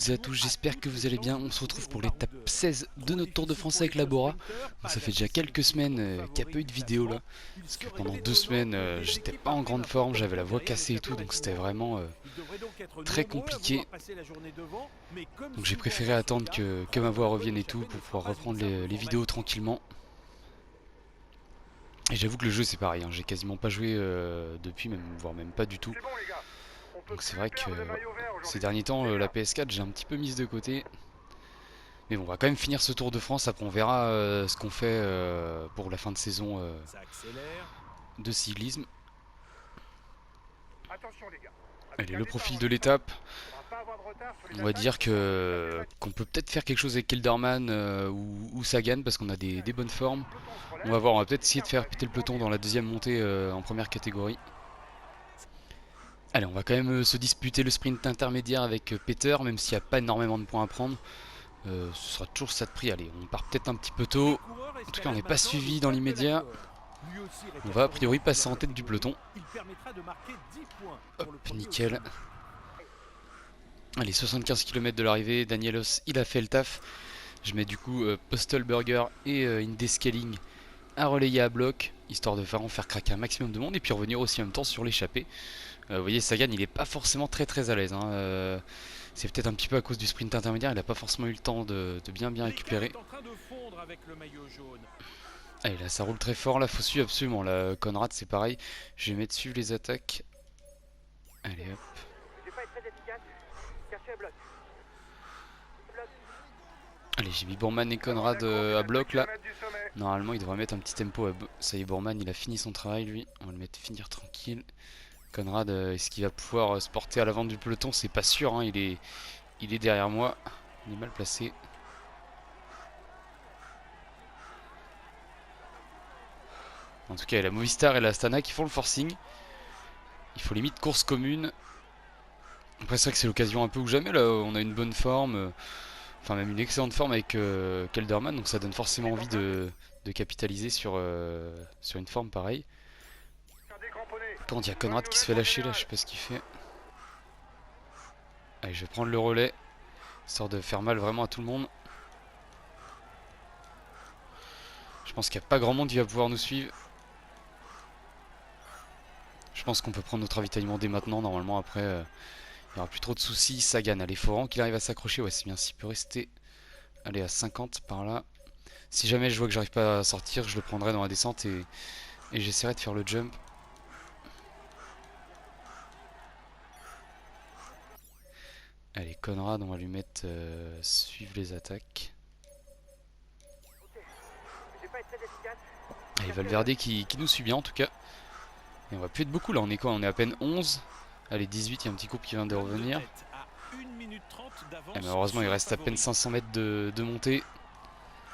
Salut à tous, j'espère que vous allez bien. On se retrouve pour l'étape 16 de notre Tour de France avec la Bora. Donc ça fait déjà quelques semaines qu'il n'y a pas eu de vidéo là. Parce que pendant 2 semaines, j'étais pas en grande forme, j'avais la voix cassée et tout, donc c'était vraiment très compliqué. Donc j'ai préféré attendre que ma voix revienne et tout pour pouvoir reprendre les vidéos tranquillement. Et j'avoue que le jeu c'est pareil, hein, j'ai quasiment pas joué depuis, voire même pas du tout. Donc c'est vrai que ouais, ces derniers temps, la PS4 j'ai un petit peu mise de côté. Mais bon, on va quand même finir ce Tour de France. Après, on verra ce qu'on fait pour la fin de saison de cyclisme. Allez, le profil de l'étape. On va dire que qu'on peut peut-être faire quelque chose avec Kelderman ou Sagan parce qu'on a des bonnes formes. On va voir, on va peut-être essayer de faire péter le peloton dans la deuxième montée en première catégorie. Allez, on va quand même se disputer le sprint intermédiaire avec Peter, même s'il n'y a pas énormément de points à prendre. Ce sera toujours ça de prix. Allez, on part peut-être un petit peu tôt. En tout cas, on n'est pas suivi dans l'immédiat. On va a priori passer en tête du peloton. Hop, nickel. Allez, 75 km de l'arrivée. Danielos, il a fait le taf. Je mets du coup Postelberger et Indescaling à relayer à bloc, histoire de vraiment faire craquer un maximum de monde et puis revenir aussi en même temps sur l'échappée. Vous voyez, Sagan, il est pas forcément très à l'aise. Hein. C'est peut-être un petit peu à cause du sprint intermédiaire, il n'a pas forcément eu le temps de bien récupérer. Allez, là, ça roule très fort, là, faut suivre absolument. Là, Conrad, c'est pareil. Je vais mettre suivre les attaques. Allez, hop. Allez, j'ai mis Bourman et Conrad à bloc là. Normalement, il devrait mettre un petit tempo. Ça y est, Bourman, il a fini son travail lui. On va le mettre finir tranquille. Conrad, est-ce qu'il va pouvoir se porter à l'avant du peloton? C'est pas sûr, hein. Il est derrière moi. Il est mal placé. En tout cas, il y a la Movistar et la Astana qui font le forcing. Il faut limite course commune. Après, c'est vrai que c'est l'occasion un peu ou jamais. Là, on a une bonne forme. Enfin, même une excellente forme avec Kelderman. Donc, ça donne forcément envie de capitaliser sur une forme pareille. Par contre, il y a Conrad qui se fait lâcher là. Je sais pas ce qu'il fait. Allez, je vais prendre le relais. Histoire de faire mal vraiment à tout le monde. Je pense qu'il n'y a pas grand monde qui va pouvoir nous suivre. Je pense qu'on peut prendre notre ravitaillement dès maintenant. Normalement, après, il n'y aura plus trop de soucis. Sagan, allez, faut vraiment qu'il arrive à s'accrocher. Ouais, c'est bien. S'il peut rester, allez, à 50 par là. Si jamais je vois que j'arrive pas à sortir, je le prendrai dans la descente et j'essaierai de faire le jump. Allez, Conrad, on va lui mettre suivre les attaques. Allez, Valverde qui nous suit bien en tout cas. Et on va plus être beaucoup là. On est quoi? On est à peine 11. Allez, 18, il y a un petit groupe qui vient de revenir. Et malheureusement, il reste à peine 500 mètres de montée.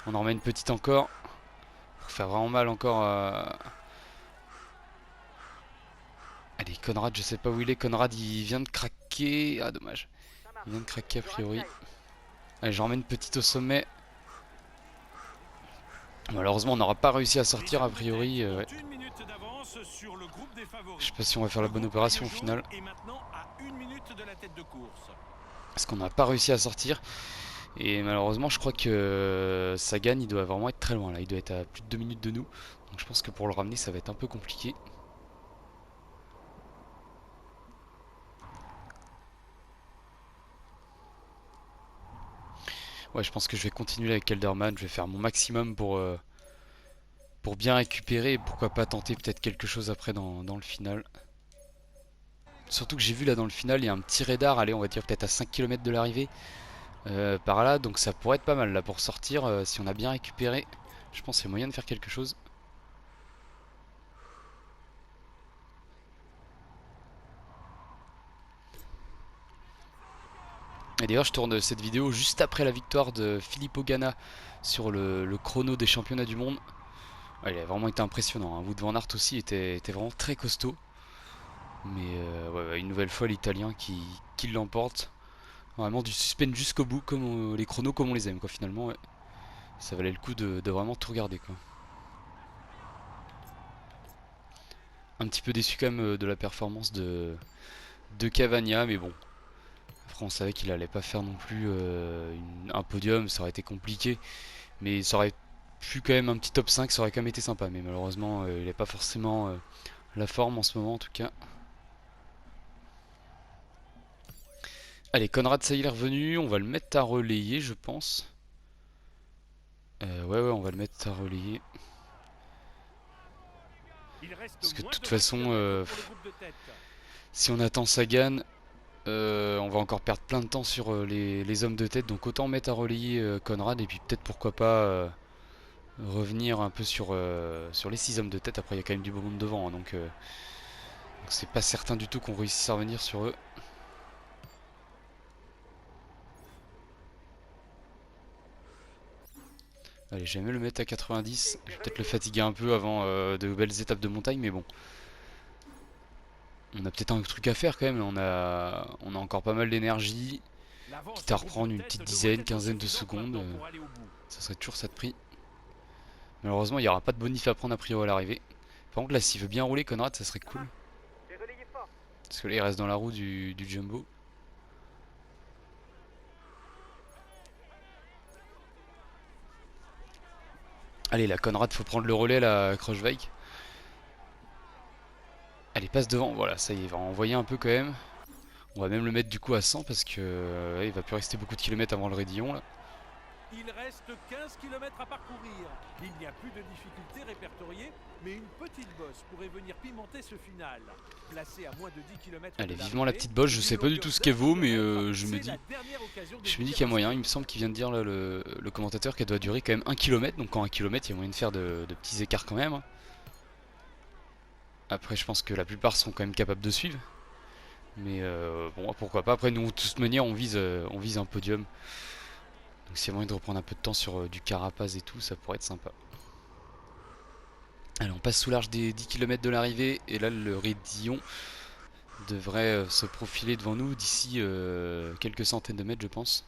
On en remet une petite encore. Pour faire vraiment mal encore à... Allez, Conrad, je sais pas où il est. Conrad, il vient de craquer. Ah, dommage. Il vient de craquer a priori. Allez, j'en remets une petite au sommet. Malheureusement, on n'aura pas réussi à sortir a priori. Ouais. Je sais pas si on va faire la bonne opération au final. Parce qu'on n'a pas réussi à sortir. Et malheureusement, je crois que Sagan, il doit vraiment être très loin là. Il doit être à plus de 2 minutes de nous. Donc je pense que pour le ramener, ça va être un peu compliqué. Ouais, je pense que je vais continuer avec Kelderman. Je vais faire mon maximum pour bien récupérer. Et pourquoi pas tenter peut-être quelque chose après dans le final. Surtout que j'ai vu là dans le final, il y a un petit radar. Allez, on va dire peut-être à 5 km de l'arrivée. Par là, donc ça pourrait être pas mal là pour sortir si on a bien récupéré. Je pense qu'il y a moyen de faire quelque chose. Et d'ailleurs, je tourne cette vidéo juste après la victoire de Filippo Ganna sur le chrono des championnats du monde. Ouais, il a vraiment été impressionnant. Hein. Wout van Aert aussi était vraiment très costaud. Mais ouais, une nouvelle fois, l'Italien qui l'emporte. Vraiment du suspense jusqu'au bout, comme les chronos comme on les aime, quoi, finalement. Ouais. Ça valait le coup de vraiment tout regarder, quoi. Un petit peu déçu quand même de la performance de Cavagna, mais bon. Après on savait qu'il allait pas faire non plus un podium, ça aurait été compliqué. Mais ça aurait pu quand même un petit top 5, ça aurait quand même été sympa. Mais malheureusement il n'est pas forcément la forme en ce moment en tout cas. Allez, Conrad ça y est revenu, on va le mettre à relayer je pense. Ouais, on va le mettre à relayer. Parce que de toute façon, si on attend Sagan, on va encore perdre plein de temps sur les hommes de tête. Donc autant mettre à relayer Conrad et puis peut-être pourquoi pas revenir un peu sur les 6 hommes de tête. Après il y a quand même du beau monde devant, hein, donc c'est pas certain du tout qu'on réussisse à revenir sur eux. Allez, j'aime le mettre à 90. Je vais peut-être le fatiguer un peu avant de belles étapes de montagne, mais bon. On a peut-être un truc à faire quand même. On a encore pas mal d'énergie. Quitte à reprendre une petite dizaine, quinzaine de secondes. Ça serait toujours ça de prix. Malheureusement, il n'y aura pas de bonus à prendre a priori à l'arrivée. Par contre, là, s'il veut bien rouler, Conrad, ça serait cool. Parce que là, il reste dans la roue du Jumbo. Allez, là, Conrad, faut prendre le relais, là, Krochweig. Allez, passe devant. Voilà, ça y est, il va envoyer un peu quand même. On va même le mettre du coup à 100 parce que il va plus rester beaucoup de kilomètres avant le Raidillon là. Il reste 15 km à parcourir. Il n'y a plus de difficultés répertoriées, mais une petite bosse pourrait venir pimenter ce final. Placé à moins de 10 km. Allez, vivement la petite bosse, je sais pas du tout ce qu'elle vaut, mais je me dis qu'il y a moyen. Il me semble qu'il vient de dire là le commentateur qu'elle doit durer quand même 1 km, donc en 1 km il y a moyen de faire de petits écarts quand même. Après je pense que la plupart sont quand même capables de suivre. Mais bon, pourquoi pas. Après nous de toute manière on vise un podium. Donc s'il y a moyen de reprendre un peu de temps sur du Carapaz et tout, ça pourrait être sympa. Allez, on passe sous l'arche des 10 km de l'arrivée. Et là, le Raidillon devrait se profiler devant nous d'ici quelques centaines de mètres, je pense.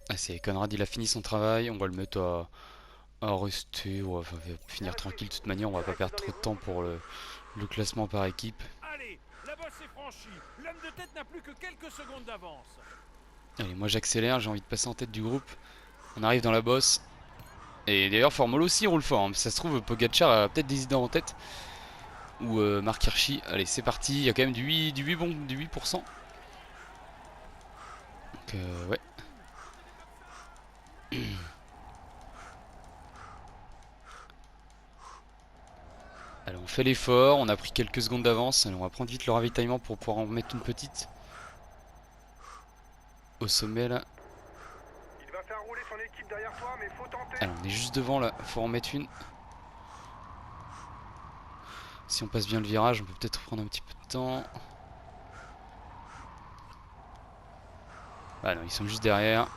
Ah, c'est Conrad, il a fini son travail. On va le mettre à rester. On va finir tranquille de toute manière. On va pas perdre trop de temps pour le classement par équipe. Allez, la bosse est franchie. L'homme de tête n'a plus que quelques secondes d'avance. Allez, moi j'accélère, j'ai envie de passer en tête du groupe. On arrive dans la bosse. Et d'ailleurs, Formolo aussi roule fort. Hein. Ça se trouve, Pogacar a peut-être des idées en tête. Ou Marc Hirschi. Allez, c'est parti. Il y a quand même du 8%. Donc, ouais. Allez, on fait l'effort. On a pris quelques secondes d'avance. Allez, on va prendre vite le ravitaillement pour pouvoir en mettre une petite. Au sommet là. Il va faire rouler son équipe derrière toi, mais faut tenter. Allez, on est juste devant là. Faut en mettre une. Si on passe bien le virage, on peut peut-être prendre un petit peu de temps. Ah non, ils sont juste derrière.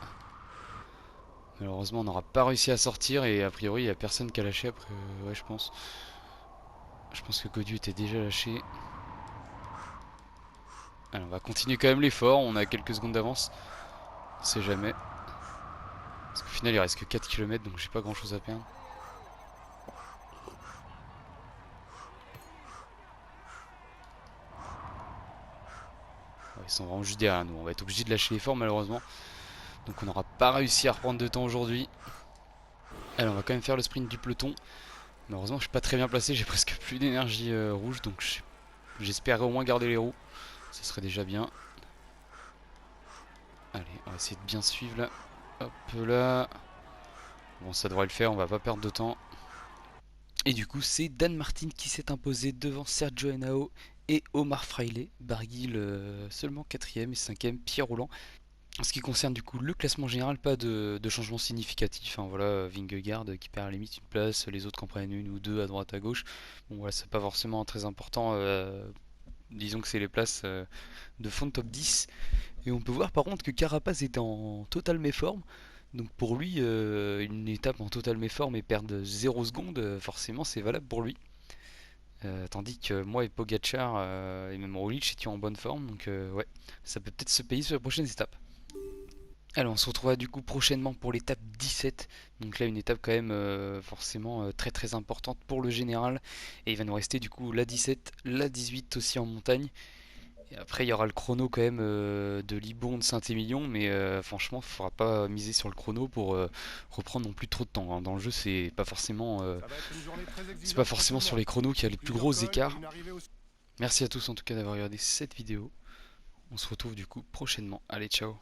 Malheureusement, on n'aura pas réussi à sortir et a priori, il n'y a personne qui a lâché après. Ouais, je pense. Je pense que Godieu était déjà lâché. Allez, on va continuer quand même l'effort. On a quelques secondes d'avance. On sait jamais. Parce qu'au final, il reste que 4 km donc j'ai pas grand chose à perdre. Ouais, ils sont vraiment juste derrière nous. On va être obligé de lâcher l'effort malheureusement. Donc on n'aura pas réussi à reprendre de temps aujourd'hui. Allez, on va quand même faire le sprint du peloton. Malheureusement, je suis pas très bien placé. J'ai presque plus d'énergie rouge. Donc j'espérais au moins garder les roues. Ça serait déjà bien. Allez, on va essayer de bien suivre là. Hop là. Bon, ça devrait le faire. On va pas perdre de temps. Et du coup, c'est Dan Martin qui s'est imposé devant Sergio Henao et Omar Fraile. Barguil seulement 4ème et 5ème, Pierre Roland. En ce qui concerne du coup le classement général, pas de changement significatif. Hein, voilà, Vingegaard qui perd à la limite une place, les autres qui en prennent une ou deux à droite à gauche. Bon voilà, c'est pas forcément très important. Disons que c'est les places de fond de top 10. Et on peut voir par contre que Carapaz est en totale méforme. Donc pour lui, une étape en totale méforme et perdre 0 secondes, forcément c'est valable pour lui. Tandis que moi et Pogacar et même Roglic étions en bonne forme. Donc ouais, ça peut peut-être se payer sur la prochaine étape. Alors on se retrouvera du coup prochainement pour l'étape 17. Donc là une étape quand même forcément très très importante pour le général. Et il va nous rester du coup la 17, la 18 aussi en montagne. Et après il y aura le chrono quand même de Libourne Saint-Émilion. Mais franchement il ne faudra pas miser sur le chrono pour reprendre non plus trop de temps, hein. Dans le jeu Ça va être une journée très c'est pas exigeante pour tout forcément le sur monde. les chronos qu'il y a les plus Plusieurs gros cols et écarts. une arrivée au... Merci à tous en tout cas d'avoir regardé cette vidéo. On se retrouve du coup prochainement. Allez ciao.